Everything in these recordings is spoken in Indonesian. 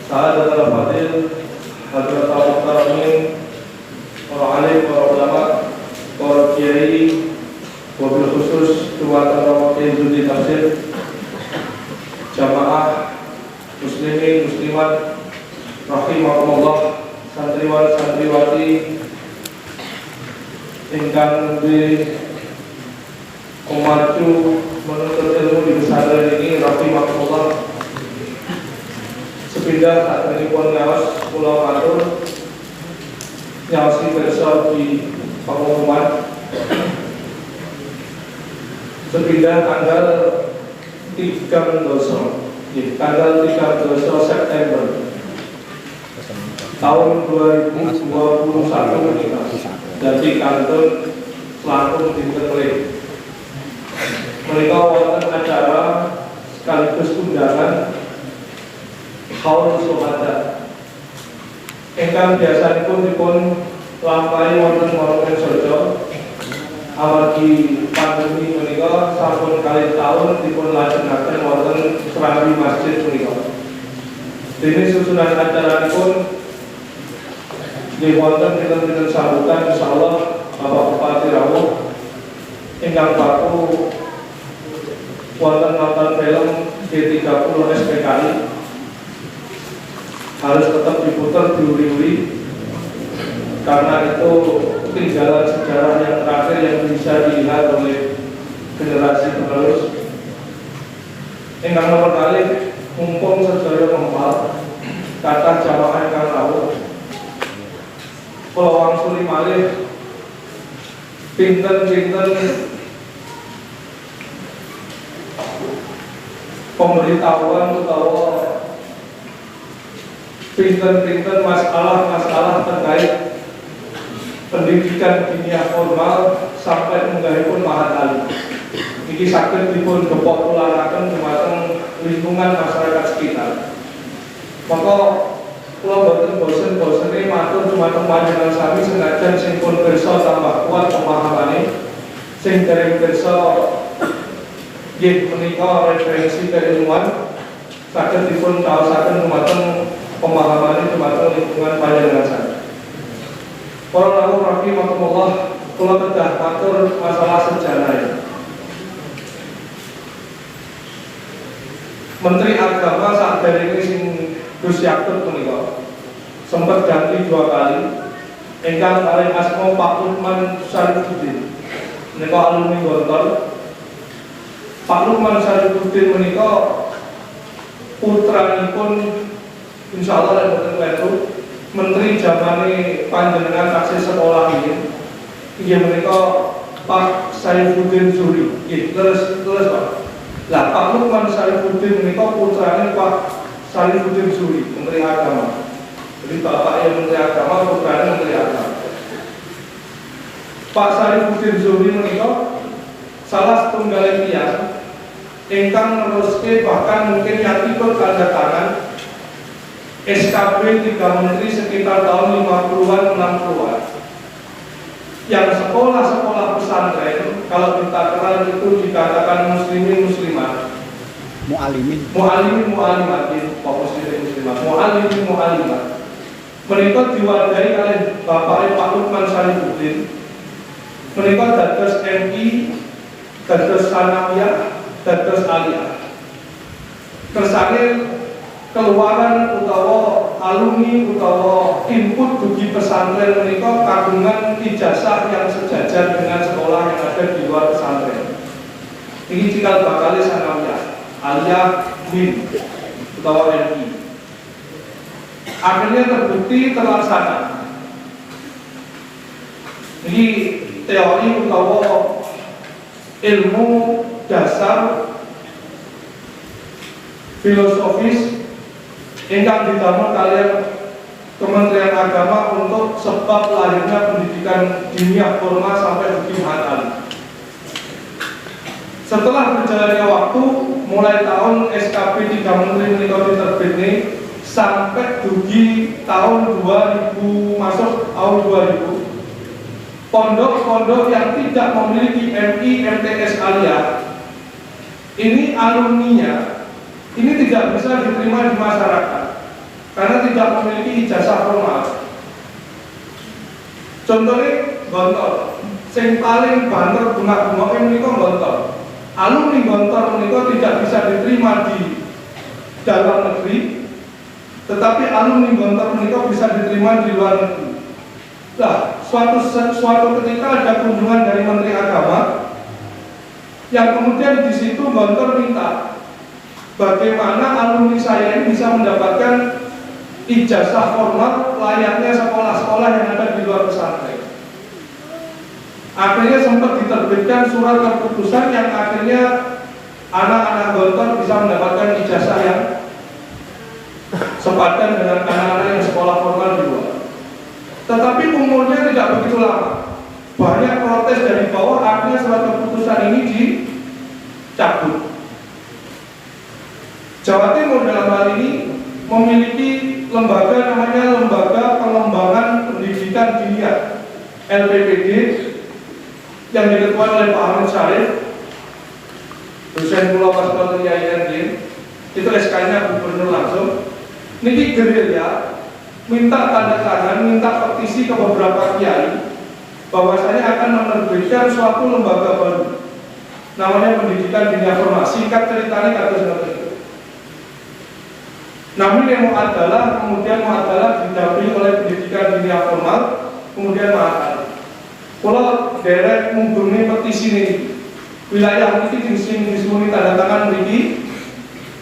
Sahadat al-Fadil, Hadrat al-Muhtaramin, para alim, para ulama, para kiai, wabil khusus Jumatan Ramadan Judi Tafsir, jamaah muslimin, muslimat, rahimahumullah, santriwan, santriwati, ingkang di maju menuntut ilmu di pesantren ini, rahimahumullah. Sepindah saat ini pun ngawas Pulau Matur nyawasi besok di pengumuman. Sepindah tanggal 3 tanggal 3 September tahun 2021 ini dari kantor Selangkung Dinterle. Mereka wonten acara sekaligus undangan Haul Sohada. Engkang biasanipun dipun lampahi wonten Morongan Sojo. Amargi pandemi menika sampun kali tahun dipun lajengaken wonten serambi masjid menika. Dene susunan acaranipun nggih wonten dinten-dinten sambutan insyaallah Bapak Bupati Rawuh ingkang baku wonten nonton film G30 SPKI harus tetap diputar diuri-uri karena itu tinggalan sejarah yang terakhir yang bisa dilihat oleh generasi penerus. Ingkang nomor kali mumpung sedaya mempal kata jamaah ingkang rawuh kula wangsuli malih pinten-pinten pemberitahuan utawa pinten-pinten masalah-masalah terkait pendidikan diniyah formal sampai munggahipun mahatali. Iki saged dipun popularkan dumateng lingkungan masyarakat sekitar. Maka kula boten bosen-bosene matur dumateng panjenengan sami senajan sing pun pirsa tambah kuat pemahamane sing dereng pirsa nggih menika referensi keilmuan saged dipun kaosaken dumateng pemahaman dumateng lingkungan panjenengan sami. Para rawuh rahimahumullah, kula kedah matur masalah sejarah. Menteri Agama sakderenge sing Gus Yakut menika sempat ganti 2 kali. Ingkang paling asma Pak Lukman Syarifuddin menika alumni Gontor. Pak Lukman Syarifuddin menika putranipun insyaallah lek boten kleru menteri zamane panjenengan taksih sekolah ini. Inggih menika Pak Saifuddin Zuhri. Nggih, terus Pak. Lah Pak Lukman Saifuddin menika putrane Pak Saifuddin Zuhri, Menteri Agama. Jadi bapak yang Menteri Agama, putrane Menteri Agama. Pak Saifuddin Zuhri menika salah setunggal tiyang ingkang neruske bahkan mungkin yang ikut tanda tangan SKP 3 Menteri sekitar tahun 50-an 60-an. Yang sekolah-sekolah pesantren kalau kita kenal itu dikatakan muslimin muslimat, mu'alimin mu'alimatin, muslimin muslimat, mu'alimin mu'alimat. Mereka diwadahi oleh Bapak Pak Lukman Syarifuddin. Mereka dados MI, dados sanawiyah, dados aliyah. Kersane keluaran utawa alumni utawa input dugi pesantren menika kagungan ijazah yang sejajar dengan sekolah yang ada di luar pesantren. Ini cikal bakal sanawiyah, aliyah, min utawa MI. Akhirnya terbukti terlaksana. Ini teori utawa ilmu dasar filosofis ingkang dibangun kalian Kementerian Agama untuk sebab lahirnya pendidikan diniyah formal sampai dugi mahatali. Setelah berjalannya waktu, mulai tahun SKP 3 Menteri menika diterbitne sampai dugi tahun 2000 masuk tahun 2000. Pondok-pondok yang tidak memiliki MI MTS aliyah ini alumninya ini tidak bisa diterima di masyarakat tidak memiliki ijazah formal. Contohnya Gontor, yang paling banter bunga-bunga ini Gontor. Alumni Gontor ini tidak bisa diterima di dalam negeri, tetapi alumni Gontor ini bisa diterima di luar negeri. Nah, suatu ketika ada kunjungan dari Menteri Agama, yang kemudian di situ Gontor minta bagaimana alumni saya ini bisa mendapatkan ijazah formal layaknya sekolah-sekolah yang ada di luar pesantren. Akhirnya sempat diterbitkan surat keputusan yang akhirnya anak-anak Gontor bisa mendapatkan ijazah yang sepadan dengan anak-anak yang sekolah formal di luar. Tetapi umurnya tidak begitu lama. Banyak protes dari bawah, akhirnya surat keputusan ini dicabut. Jawa Timur dalam hal ini memiliki lembaga namanya Lembaga Pengembangan Pendidikan Diniyah LPPD yang diketuai oleh Pak Ahmad Syarif, dosen Pulau Pascal IAIN. Itu SK-nya gubernur langsung. Niki gerilya minta tanda tangan, minta petisi ke beberapa kiai bahwasanya akan menerbitkan suatu lembaga baru namanya Pendidikan Diniyah Formal. Singkat ceritanya kata seperti itu. Namun yang adalah didampingi oleh Pendidikan Diniyah Formal, kemudian mahal. Kalau derek menghubungi petisi ini, wilayah ini disembunyi tanda tangan begini,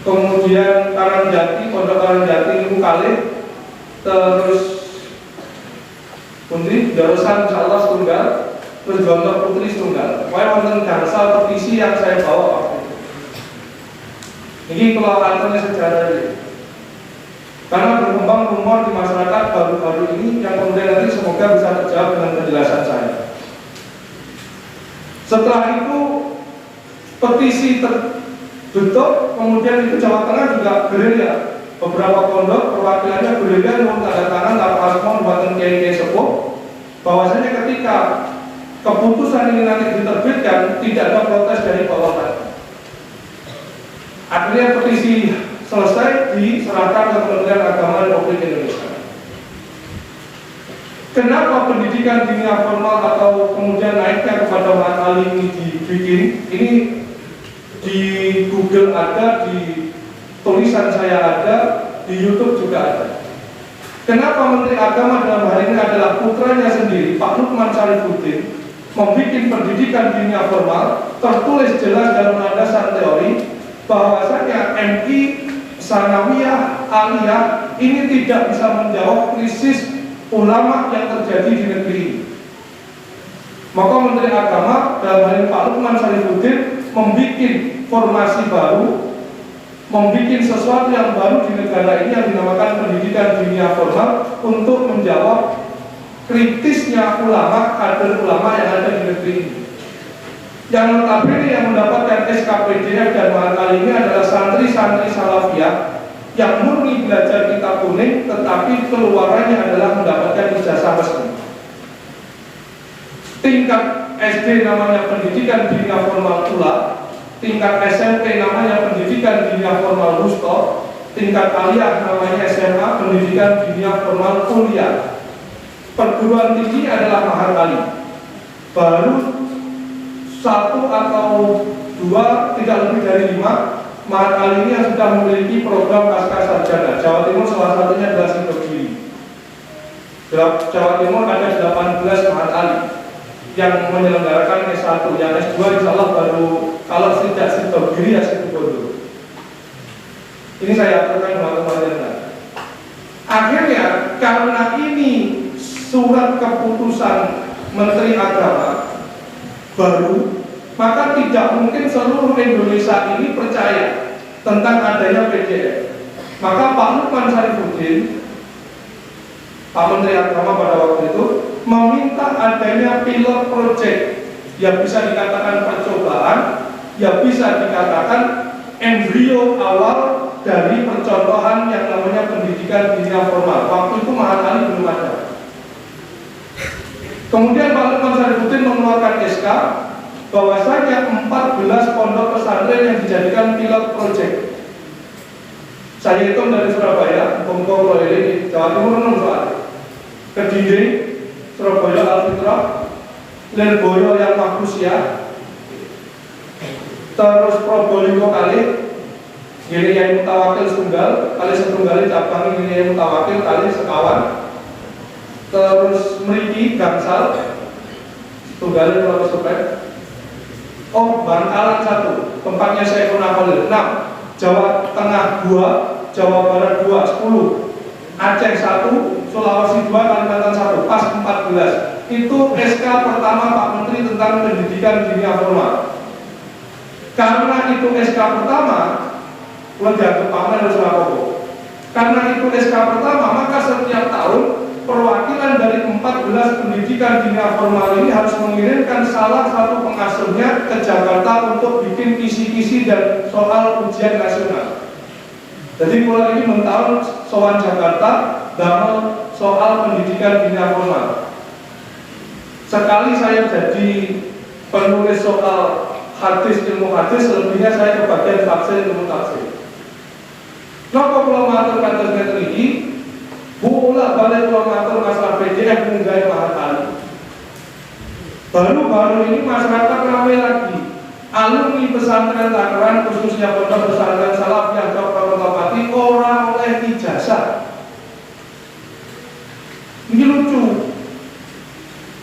kemudian Karangjati, Pondok Karangjati itu kali, terus Putri Darusan Insyaallah setunggal, terus Gontor Putri setunggal. Pokoknya wonten gangsal petisi yang saya bawa waktu itu. Ini kalau antaranya sejarah ini. Karena berkembang rumor di masyarakat baru-baru ini yang kemudian nanti semoga bisa terjawab dengan penjelasan saya. Setelah itu petisi terbentuk, kemudian itu Jawa Tengah juga gerilya. Beberapa pondok perwakilannya gerilya yang tanda tangan lapor buatan kiai-kiai sepuh bahwasanya ketika keputusan ini nanti diterbitkan tidak ada protes dari bawahan. Akhirnya petisi selesai diserahkan ke Kementerian Agama Republik Indonesia. Kenapa pendidikan diniyah formal atau kemudian naiknya kepada Mahat Ali ini dibikin? Ini di Google ada, di tulisan saya ada, di YouTube juga ada. Kenapa Menteri Agama dalam hal ini adalah putranya sendiri, Pak Lukman Syarifuddin, membuat pendidikan diniyah formal, tertulis jelas dalam landasan teori bahwasanya MI Sanawiyah, Aliyah ini tidak bisa menjawab krisis ulama yang terjadi di negeri ini. Maka Menteri Agama dalam hal ini Pak Lukman Syarifuddin membuat formasi baru, membuat sesuatu yang baru di negara ini yang dinamakan pendidikan diniyah formal untuk menjawab kritisnya ulama, kader ulama yang ada di negeri ini. Yang notabene yang mendapatkan SKPDF dan Mahat Ali ini adalah santri-santri salafiyah yang murni belajar kitab kuning, tetapi keluarannya adalah mendapatkan ijazah resmi. Tingkat SD namanya pendidikan diniyah formal pula, tingkat SMP namanya pendidikan diniyah formal wusta, tingkat aliyah namanya SMA pendidikan diniyah formal kuliah. Perguruan tinggi adalah Mahat Ali. Baru satu atau dua, tidak lebih dari 5 Mahat Ali ini yang sudah memiliki program pasca sarjana. Jawa Timur salah satunya adalah Sidogiri. Jawa Timur ada 18 Mahat Ali yang menyelenggarakan S1, yang S2 insya Allah baru, kalau tidak Sidogiri ya Situbondo. Ini saya aturkan kemarin. Akhirnya karena ini surat keputusan Menteri Agama baru, maka tidak mungkin seluruh Indonesia ini percaya tentang adanya PDF. Maka Pak Lukman Syarifuddin, Pak Menteri Agama pada waktu itu, meminta adanya pilot project yang bisa dikatakan percobaan, yang bisa dikatakan embrio awal dari percontohan yang namanya pendidikan diniyah formal. Waktu itu Mahat Ali belum ada. Kemudian Pak Lukman Syarifuddin mengeluarkan SK bahwasanya 14 pondok pesantren yang dijadikan pilot project. Saya hitung dari Surabaya, Bongko Royali, Jawa Timur 6 soalnya. Kediri, Surabaya Alfitrah, Lirboyo yang Mahfusia, terus Probolinggo kali, gini yang Mutawakil Setunggal, kali Setunggal cabang gini yang Mutawakil kali sekawan, terus Meriki Gangsal, Setunggal itu supaya. Oh, Bangkalan 1, tempatnya saya pernah Khalil 6, Jawa Tengah 2, Jawa Barat 2, 10, Aceh 1, Sulawesi 2, Kalimantan 1, pas 14. Itu SK pertama Pak Menteri tentang pendidikan dunia formal. Karena itu SK pertama, lega pamer harus lakukan. Karena itu SK pertama, maka setiap tahun perwakilan dari 14 pendidikan dunia formal ini harus mengirimkan salah satu pengasuhnya ke Jakarta untuk bikin kisi-kisi dan soal ujian nasional. Jadi mulai ini mentahun soal Jakarta dalam soal pendidikan dunia formal. Sekali saya jadi penulis soal hadis, ilmu hadis, selebihnya saya ke bagian tafsir, ilmu tafsir. Nopo kula matur kados ngeten iki, bola balik kula matur masalah PDF munggahe mahal. Baru-baru ini masyarakat ramai lagi. Alumni pesantren Takaran khususnya pondok pesantren Salafiyah Cokro-Kertopati orang oleh ijazah. Ini lucu.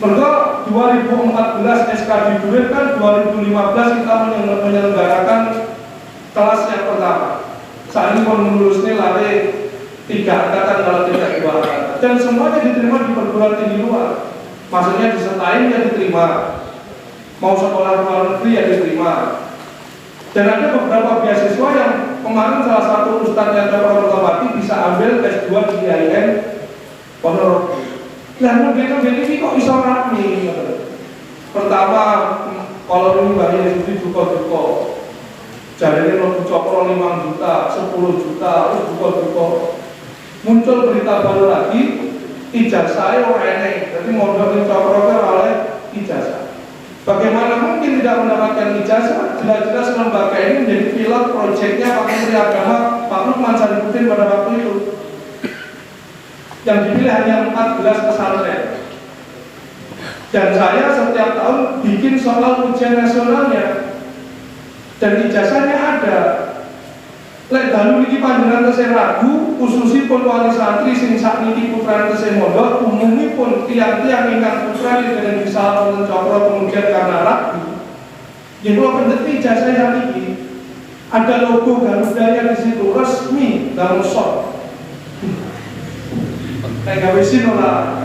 Mereka 2014 SK digulirkan, 2015 kita menyelenggarakan kelas yang pertama. Saat ini menulisnya lari 3 angkatan kalau tidak 2 angkatan. Dan semuanya diterima di perguruan tinggi luar. Maksudnya disertai yang diterima. Mau sekolah luar negeri ya diterima. Dan ada beberapa beasiswa yang kemarin salah satu ustadz yang Cokro-Kertopati bisa ambil S2 di IAIN Ponorogo. Nah, mungkin ini kok bisa rame. Pertama, kalau ini banyak yang duko-duko. Jadi ini Cokro 5 juta, 10 juta, terus duko-duko. Muncul berita baru lagi, ijazah orang ini. Jadi modal Cokro oleh ijazah. Bagaimana mungkin tidak mendapatkan ijazah? Jelas-jelas lembaga ini menjadi pilot proyeknya Pak Menteri Agama Pak Lukman Sarifudin pada waktu itu. Yang dipilih hanya 14 pesantren. Dan saya setiap tahun bikin soal ujian nasionalnya. Dan ijazahnya ada. Lek dalu niki panjenengan tesih ragu, khususipun wali santri sing sakniki putra tesih mondok, umumipun tiang-tiang ingkang putra dengan bisa wonten Cokro kemudian karena ragu. Nggih kula pendet ijazah sakniki. Ada logo Garudanya di situ resmi dalam shop. Nek gawe sin ora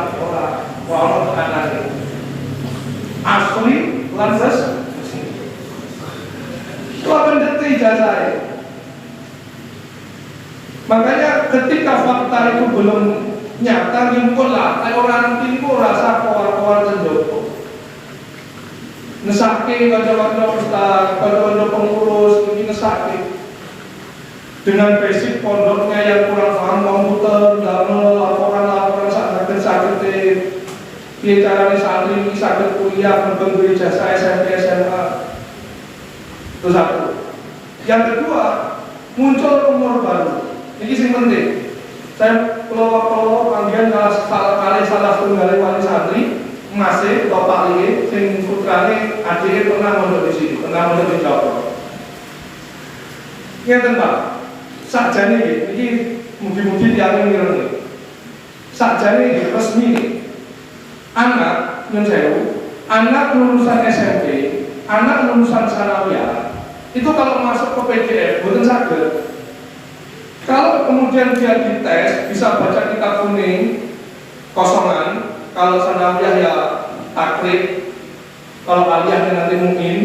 tekanan. Asli lan resmi. Kula pendet ijazah. Makanya ketika fakta itu belum nyata, ngimpul lah, orang timur rasa kowar-kowar senjoko. Nesake kanca-kanca ustaz, kanca-kanca pengurus, ini nesake. Dengan basic pondoknya yang kurang paham komputer, damel laporan-laporan sakit-sakit, piye carane santri iki saged kuliah mengembang ijazah SMP SMA. Itu satu. Yang kedua, muncul umur baru. Ini sing penting. Saya kalau panggilan salah setunggal wali santri masih atau Pak Liye sing putrane adike pernah mondok di sini, pernah mondok di Jawa. Ngeten Pak. Sakjane iki mugi-mugi tiyang ngerti. Sakjane resmi anak nyun sewu, anak lulusan SMP, anak lulusan sanawiyah itu kalau masuk ke PDF boten saged. Kalau kemudian dia dites, bisa baca kitab kuning, kosongan. Kalau sanawiyah ya takrib, kalau aliyahnya nanti mungkin,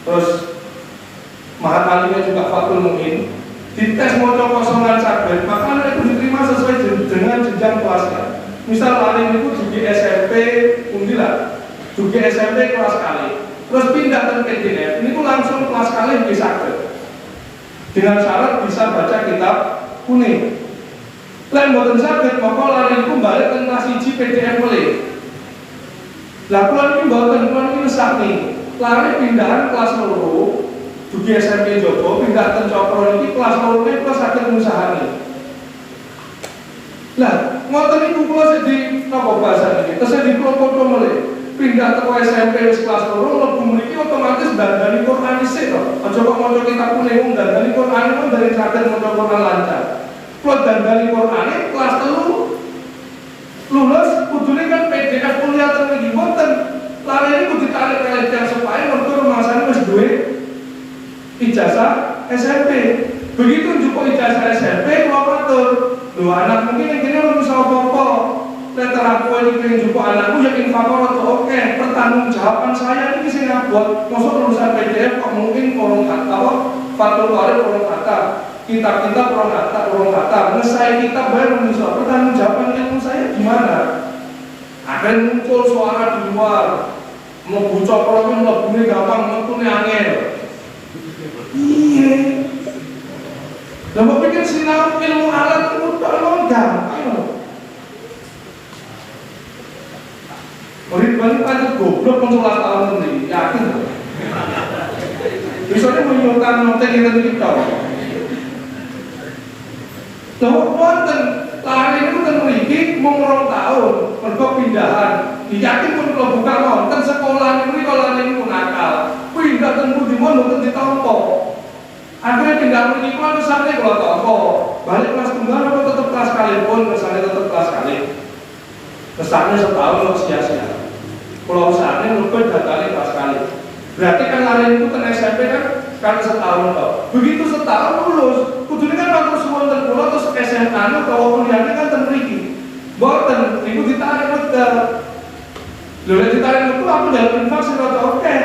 terus mahat aliyah juga fatul mungkin. Dites moco kosongan saged, maka anak itu diterima sesuai dengan jenjang kelasnya. Misal alim itu juga SMP, undilah, juga SMP kelas kali, terus pindah ke PDF, ini tuh langsung kelas kali bisa saged. Dengan syarat bisa baca kitab kuning. Lain boten saged maka lari iku balik teng kelas 1 PDF mulai. Lah kula niki mboten mesak nih. Lari pindahan kelas 2 dugi SMP Jogo pindah teng Cokro niki kelas 2 ne kula saged ngusahani. ngoten niku kula jadi napa bahasa iki. Terus di foto mulai pindah ke SMP wis kelas 2 mlebu mriki otomatis dandani Quran isih to. Aja kok maca kitab kuning wong dandani Quran itu dari sadar maca Quran lancar. Kula dandani Quran kelas 3 lulus kudune kan PDF kuliah ten iki mboten. Lare niku ditarik kali yang supaya mergo rumasane wis duwe ijazah SMP. Begitu njupuk ijazah SMP kula matur, lho anak mungkin yang kene ora bisa apa-apa. Letter aku ini pengen jumpa anakku yakin fakor atau oke pertanggungjawaban saya ini sih nggak buat masuk lulusan PDF kok mungkin korong kata apa fatul warid korong kata kitab korong kata ngesai kitab baru bisa pertanggungjawaban ilmu saya gimana akan muncul suara di luar mau bucok kalau mau bunyi gampang mau angin iya lalu pikir sinar ilmu alat itu kalau gampang murid balik aja goblok konsulat tahun sendiri, yakin loh. Misalnya menyultan nonton kita. Loh, wonten lari itu kan memiliki mengurang tahun, mereka pindahan. Yakin pun kalau buka nonton sekolah ini kalau ini pun nakal, pindah tentu di mana tentu ditompo. Akhirnya pindah ini kan misalnya kalau tompo, balik kelas tunggal atau tetap kelas kali pun, misalnya tetap kelas kali. Kesannya setahun lo sia-sia. Kalau usahanya lebih datanya pas kali. Berarti kan lari itu kan SMP kan setahun toh. Begitu setahun lulus, kudunya kan waktu semua terpulau terus SMA kalau kuliahnya kan terperigi. Boten, itu ditarik betul. Lalu ditarik betul aku dalam infak sudah oke.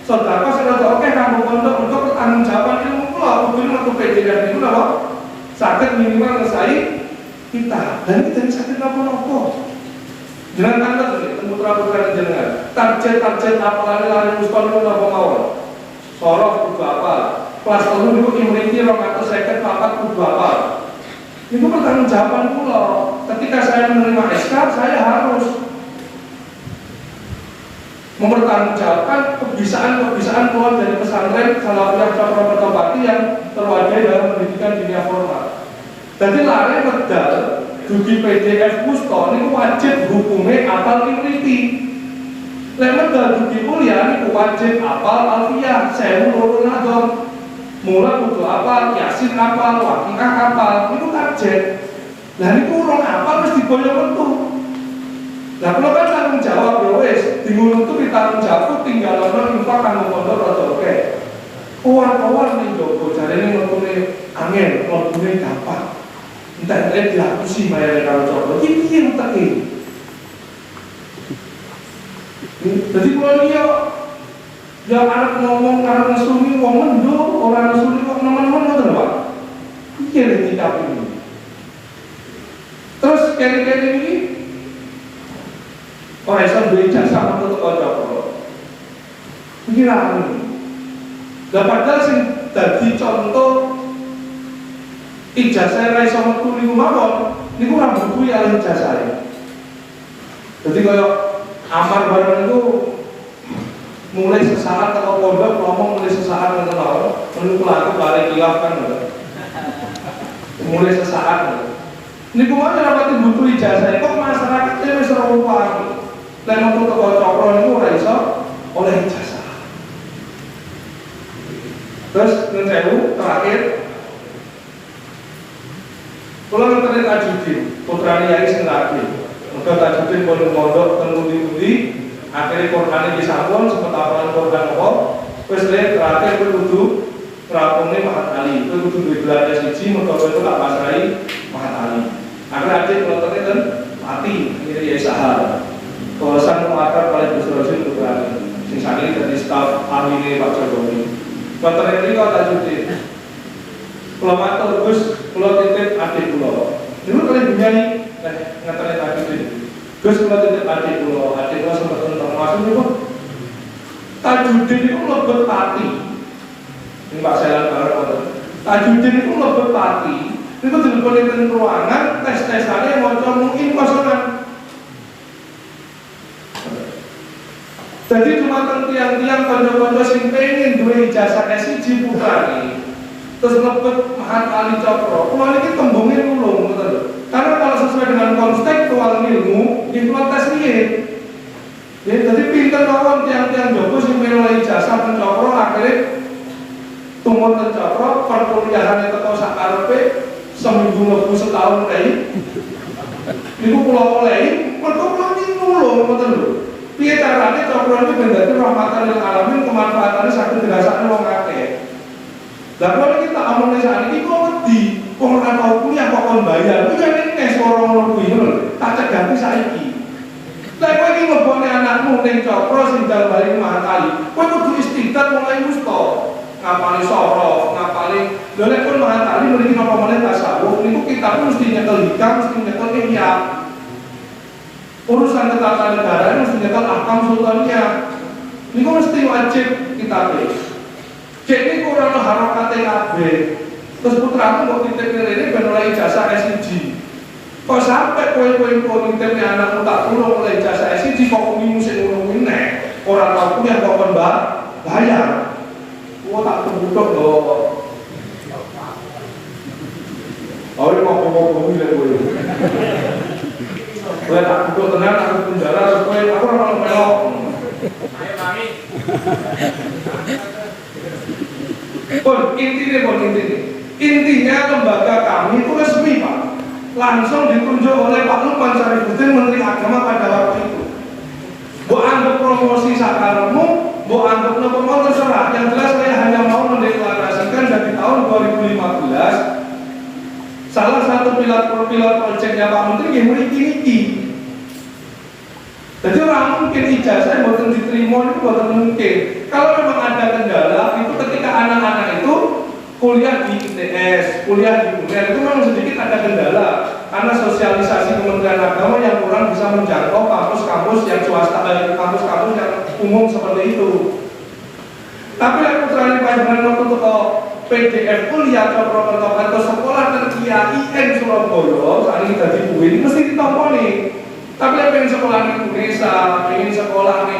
Saudara sudah oke kamu untuk bertanggung jawaban ilmu pulau. Kudunya waktu PJDF itu apa? Sakit minimal selesai kita dan kita sakit apa-apa. Jangan tanda tuh, putra-putra jenengan. Target apa lari mustahil apa mawon. Sorof kudu apa? Kelas 3 niku imriti 250 papat kudu apa? Itu pertanggungjawaban kula. Ketika saya menerima SK, saya harus mempertanggungjawabkan kebiasaan keluar dari pesantren Salafiyah Cakra Pertopati yang terwadai dalam pendidikan dunia formal. Jadi lari medal dugi PDF Musto ini wajib hukumnya apal imriti. Lewat dari dugi kuliah ini wajib apal alfiyah, sewu loro nadom. Mula kudu apal, yasin apal, waqiah apal, itu target. Nah ini kurang apal mesti diboyong metu. Nah kalau kan tanggung jawab ya wes, bingung itu ditanggung jawab tinggal ono infak kanggo pondok rada oke. Kawan-kawan ning jogo jarene metune angin, mlebune gampang. Entah dihapusi bayar kalau coba ini yang tadi. Jadi kalau dia anak ngomong karena nesuni wong mendo orang nesuni kok nemen-nemen ngoten Pak. Iya nek sikap ini. Terus keri-keri ini ora iso duwe jasa untuk coba. Kira ini. Lah padahal sing dadi contoh ijazah rai sama metu niku mawon niku ora buku ya ijazah. Jadi kalau amar bareng itu mulai sesaat atau pondok ngomong mulai sesaat ngoten mawon, niku laku balik khilaf kan. Mulai sesaat. Niku mau rapati butuh ijazah kok masyarakat wis ora paham. Lan metu teko cokro niku ora iso oleh ijazah. Terus ngesewu terakhir kalau ngerti Tajudin, putrane Yai sing lagi, maka Tajudin pondok tenggundi-gundi, akhirnya Quran ini disambung, sempat apalan Quran apa, terus terakhir kudu rapungnya Mahat Ali, itu kudu duit belanja siji, maka itu tak pasrai Mahat Ali. Akhirnya adik kalau ternyata mati, ini Yai Sahar. Kalau sang mengatar paling besar-besar putrane, sing sakit dari staf ahli Pak Jokowi. Kalau ternyata kalau Tajudin, kalau matur Gus, kalau titip adik pulau. Dulu kalian bunyi, ngetanya tadi itu. Gus kalau titip adik pulau sempat tentang masuk itu. Tajudin itu lebet pati. Ini Pak Selan bareng. Tajudin itu lebet pati. Itu dilebetkan ruangan, tes-tesannya mau mungkin kosongan. Jadi cuma tiang-tiang konco-konco sing pengen duwe ijazah S1 putrane. Terus lebet Mahat Ali Cokro, kalau ini tembungnya ulung, betul. Karena kalau sesuai dengan konsep protes riyen. Ya, jadi pinter mawon tiang-tiang Joko sing melu ijazah teng Cokro akhire tumut teng Cokro perkuliahan teko sak karepe seminggu mlebu setahun kae. Niku kula olehi mergo kula niku nulung ngoten lho. Piye carane Cokro iki ben dadi rahmatan lil alamin kemanfaatane saged dirasakne wong akeh. Lah kula iki tak omongne sakniki kok wedi wong ora tau kuliah kok kon bayar. Kuwi nek nek ora ngono kuwi lho. Tak cegah saiki. Lah kowe iki ngebone anakmu ning Cokro sing dal bali Mahatali. Kowe kudu istiqdat mulai musto. Ngapali sorof, ngapali lho nek pun Mahatali mriki napa meneh tasawuf niku kita mesti nyekel hikam, mesti nyekel ihya. Urusan ketatanegaraan mesti nyekel ahkam sultaniyah. Niku mesti wajib kita pilih. Jadi kurang harokate kabeh. Terus putraku kok titip rene ben oleh ijazah S1. Kok sampai kowe-kowe nitip anakmu tak tulung oleh ijazah S1 kok minggu sing ngono kuwi nek ora tau kuliah kok kon bayar. Gua tak kebutuh loh. Oh ini mau ngomong lagi gue. Gue tak kebutuh tenang, aku penjara, supaya aku orang melok. Ayo kami. Intinya lembaga kami itu resmi Pak. Langsung ditunjuk oleh Pak Lukman Syarifuddin Menteri Agama pada waktu itu. Gua anggap promosi sakaremu, gua anggap nopo terserah. Yang jelas saya hanya mau mendeklarasikan dari tahun 2015 salah satu pilot proyeknya Pak Menteri yang mriki. Jadi orang mungkin ijazah buatan diterima itu buatan mungkin. Kalau memang ada kendala itu ketika anak-anak itu kuliah di ITS, kuliah di UNER itu memang sedikit ada kendala karena sosialisasi Kementerian Agama yang kurang bisa menjangkau kampus-kampus yang swasta, kampus-kampus yang umum seperti itu. Tapi aku terakhir panjenengan waktu itu PDF kuliah atau sekolah terkiai IN Surabaya saat ini dari UIN mesti ditomponi. Tapi yang pengen sekolah di Indonesia, pengen sekolah di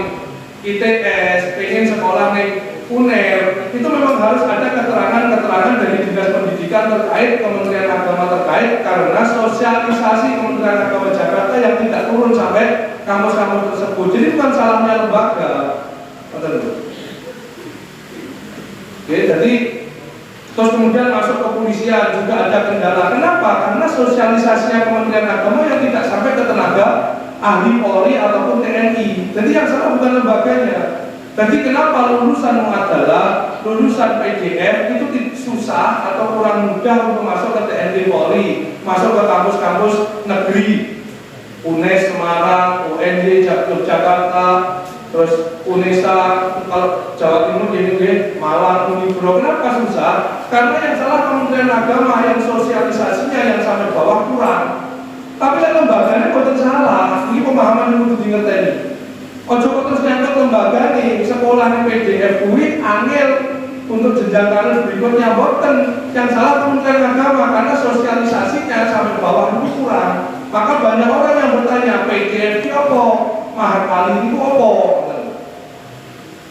ITS, pengen sekolah di UNER, itu memang harus ada keterangan-keterangan dari Dinas Pendidikan terkait Kementerian Agama terkait karena sosialisasi Kementerian Agama Jakarta yang tidak turun sampai kampus-kampus tersebut. Jadi bukan salahnya lembaga. Oke, jadi terus kemudian masuk ke kepolisian juga ada kendala. Kenapa? Karena sosialisasinya Kementerian Agama yang tidak sampai ke tenaga ahli Polri ataupun TNI. Jadi yang salah bukan lembaganya. Jadi kenapa lulusan muadalah, lulusan PDF itu susah atau kurang mudah untuk masuk ke TNI Polri, masuk ke kampus-kampus negeri, UNES Semarang, UND Yogyakarta, terus UNESA kalau Jawa Timur ini Malang, Unibro. Kenapa susah? Karena yang salah Kementerian Agama yang sosialisasinya yang sampai bawah kurang. Tapi lembaganya bukan salah. Ini pemahaman yang perlu diingatkan. Ojo terus nyangkut lembaga nih sekolah PDF kuwi angel untuk jenjang karir berikutnya boten. Yang salah Kementerian Agama karena sosialisasinya sampai bawah itu kurang. Maka banyak orang yang bertanya PDF itu apa? Mahatali itu apa?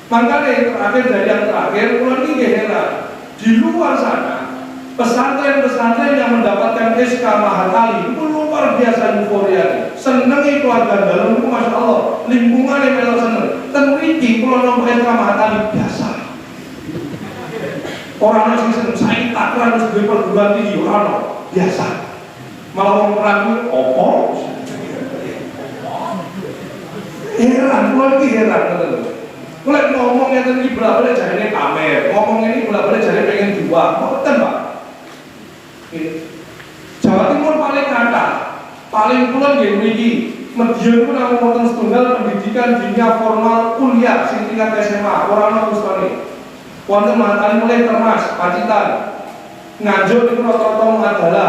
Makanya terakhir dari yang terakhir, mulai ini heran. Di luar sana, pesantren-pesantren yang mendapatkan SK Mahatali itu luar biasa euforia. Senengi keluarga dalam itu Masya Allah, lingkungan yang melo seneng. Tenriki kalau nombor SK Mahatali biasa. Orang masih seneng, saya takran harus beri perguruan tinggi, orang biasa. Malah orang ragu, opo? Heran, mulai heran. Mulai ngomongnya tadi bolak-balik jadinya pamer, ngomong ini bolak-balik jadinya pengen jual, betul Pak? Jawa Timur paling kata, paling pulang yang memiliki median pun aku mau setunggal pendidikan dunia formal kuliah sing tingkat SMA, orang Mustoni, wonten Mahatali mulai Termas, Pacitan, Nganjuk itu rata-rata Mahatala,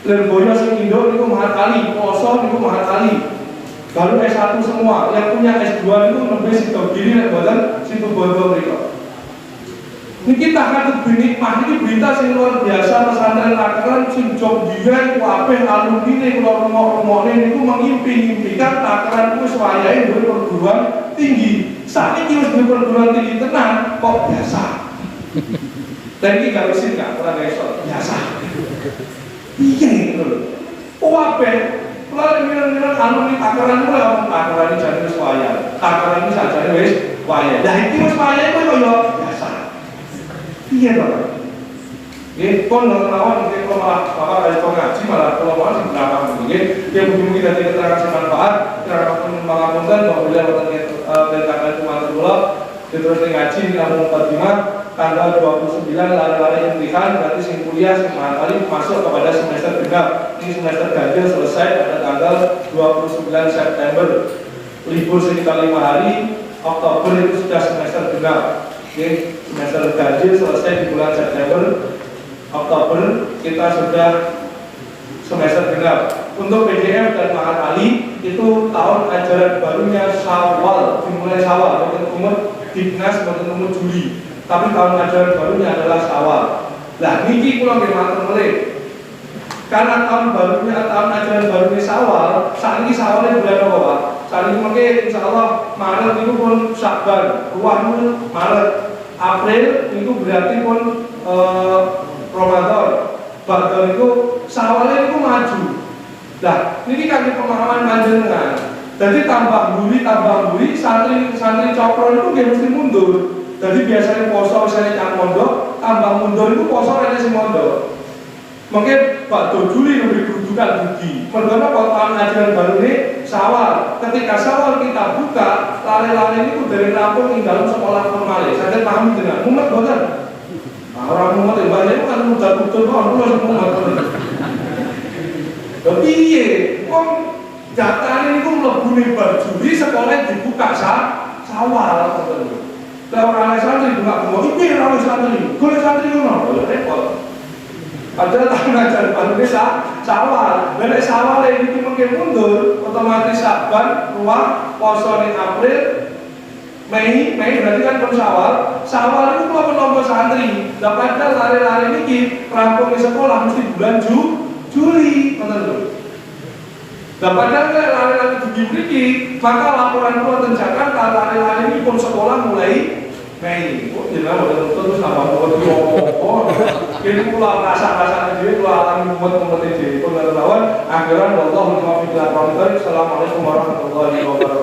Lerboyo sing Indo itu Mahatali, Poso itu Mahatali. Baru S1 semua, yang punya S2 itu lebih situ kiri dan buatan situ bodoh mereka. Ini kita akan bernikmat, ini berita yang luar biasa pesantren takaran sing jog dia kabeh alumni ini kalau rumah-rumahnya itu mengimpi-impikan takaran itu swayai dari perguruan tinggi. Saat ini harus dari perguruan tinggi tenang, kok biasa. Dan ini gak mesin gak, orang esok biasa. Iya gitu loh. Kabeh Kalau minum-minum alumni takaran itu lah, takaran ini jadi wis wayah, takaran ini saja wis wayah. Nah itu wis wayah itu kaya biasa. Iya Bapak. Nggih, pun lawan nggih kalau malah Bapak kali ngaji malah kalau mau sing belakang nggih, ya mungkin dadi keterangan sing manfaat, keterangan mangapunten bahwa wonten tentang kumatur kula terus ngaji namung mukadimah tanggal 29 lari-lari imtihan berarti sing kuliah sing kali masuk kepada semester genap. Ini semester ganjil selesai pada tanggal 29 September. Libur sekitar 5 hari, Oktober itu sudah semester genap. Oke, semester ganjil selesai di bulan September. Oktober kita sudah semester genap. Untuk PDF dan Mahat Ali itu tahun ajaran barunya Syawal, dimulai Syawal, bukan umur Dignas, bukan umur Juli. Tapi tahun ajaran barunya adalah Syawal. Lah niki kula nggih matur melih. Karena tahun ajaran barunya Syawal, saat ini Syawalnya bulan apa Pak? Saat ini mungkin insya Allah Maret itu pun Syakban, ruang Maret, April itu berarti pun Ramadan. Bahkan itu Syawalnya itu maju. Nah, ini kan pemahaman panjenengan. Jadi tambah buri, santri cokro itu dia mesti mundur. Jadi biasanya poso misalnya yang mondok, tambah mundur itu poso ada si mondok. Mungkin Pak Juli lebih kedudukan budi. Mereka tahun ajaran baru ini Syawal. Ketika Syawal kita buka, lari-lari itu dari Lampung di dalam sekolah formal. Saya paham dengan mumet boten. Orang mumet yang banyak itu kan mudah betul kok, langsung mumet. Tapi iya, kok jatah ini kok mlebu Juli sekolah dibuka Syawal tertentu. Kalau orang santri juga ngomong, ini orang santri, gue santri ngono, repot. Padahal tahun ajaran baru ini Syawal. Dari Syawal ini mungkin mundur, otomatis Syakban, ruang, poso di April, Mei berarti kan belum Syawal. Syawal itu kalau menompo santri. Padahal lari-lari ini rampung di sekolah mesti bulan Juli, betul. Padahal lari-lari Juli ini, maka laporan keluar Jakarta lari-lari ini pun sekolah mulai Mei. Oh, jangan udah terus sama buat apa? Ini pula rasa-rasa dia pula alami mumet dia. Pun lawan akhiran wallahu muwaffiq ila aqwamit thoriq. Assalamualaikum warahmatullahi wabarakatuh.